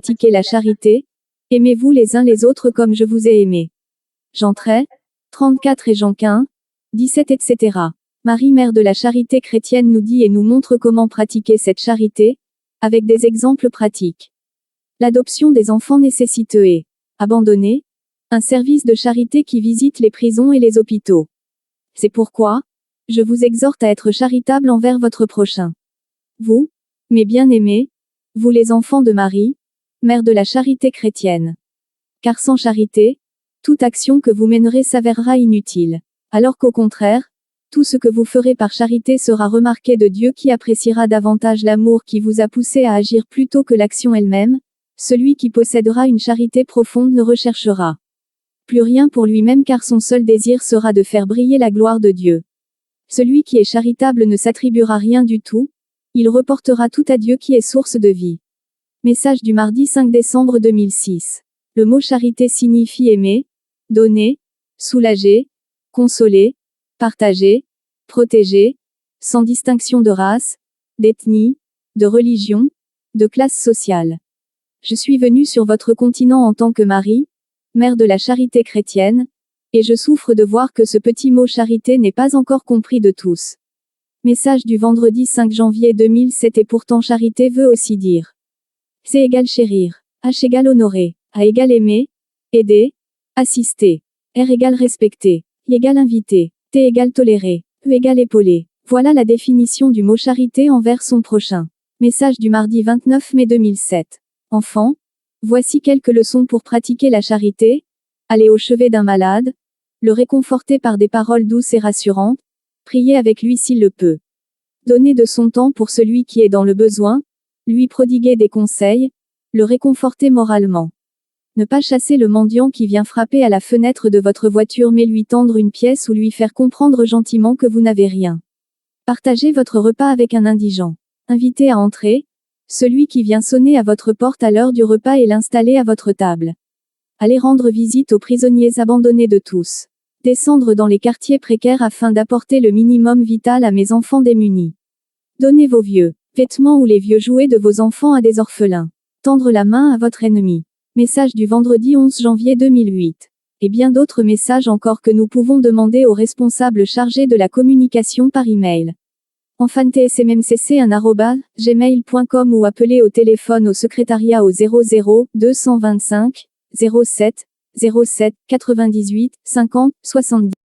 Pratiquez la charité. Aimez-vous les uns les autres comme je vous ai aimé. Jean 34 et Jean 17 etc. Marie, mère de la charité chrétienne, nous dit et nous montre comment pratiquer cette charité, avec des exemples pratiques. L'adoption des enfants nécessiteux et abandonnés, un service de charité qui visite les prisons et les hôpitaux. C'est pourquoi, je vous exhorte à être charitable envers votre prochain. Vous, mes bien-aimés, vous les enfants de Marie, mère de la charité chrétienne. Car sans charité, toute action que vous mènerez s'avérera inutile. Alors qu'au contraire, tout ce que vous ferez par charité sera remarqué de Dieu qui appréciera davantage l'amour qui vous a poussé à agir plutôt que l'action elle-même. Celui qui possédera une charité profonde ne recherchera plus rien pour lui-même car son seul désir sera de faire briller la gloire de Dieu. Celui qui est charitable ne s'attribuera rien du tout, il reportera tout à Dieu qui est source de vie. Message du mardi 5 décembre 2006. Le mot charité signifie aimer, donner, soulager, consoler, partager, protéger, sans distinction de race, d'ethnie, de religion, de classe sociale. Je suis venu sur votre continent en tant que Marie, mère de la charité chrétienne, et je souffre de voir que ce petit mot charité n'est pas encore compris de tous. Message du vendredi 5 janvier 2007. Et pourtant charité veut aussi dire C égale chérir, H égale honorer, A égale aimer, aider, assister, R égale respecter, I égale inviter, T égale tolérer, E égale épauler. Voilà la définition du mot charité envers son prochain. Message du mardi 29 mai 2007. Enfants, voici quelques leçons pour pratiquer la charité. Aller au chevet d'un malade, le réconforter par des paroles douces et rassurantes, prier avec lui s'il le peut. Donner de son temps pour celui qui est dans le besoin, lui prodiguer des conseils, le réconforter moralement. Ne pas chasser le mendiant qui vient frapper à la fenêtre de votre voiture mais lui tendre une pièce ou lui faire comprendre gentiment que vous n'avez rien. Partagez votre repas avec un indigent. Inviter à entrer, celui qui vient sonner à votre porte à l'heure du repas et l'installer à votre table. Aller rendre visite aux prisonniers abandonnés de tous. Descendre dans les quartiers précaires afin d'apporter le minimum vital à mes enfants démunis. Donnez vos vieux vêtements ou les vieux jouets de vos enfants à des orphelins. Tendre la main à votre ennemi. Message du vendredi 11 janvier 2008. Et bien d'autres messages encore que nous pouvons demander aux responsables chargés de la communication par email. enfantsmmcc1@gmail.com ou appeler au téléphone au secrétariat au 00 225 07 07 98 50 70.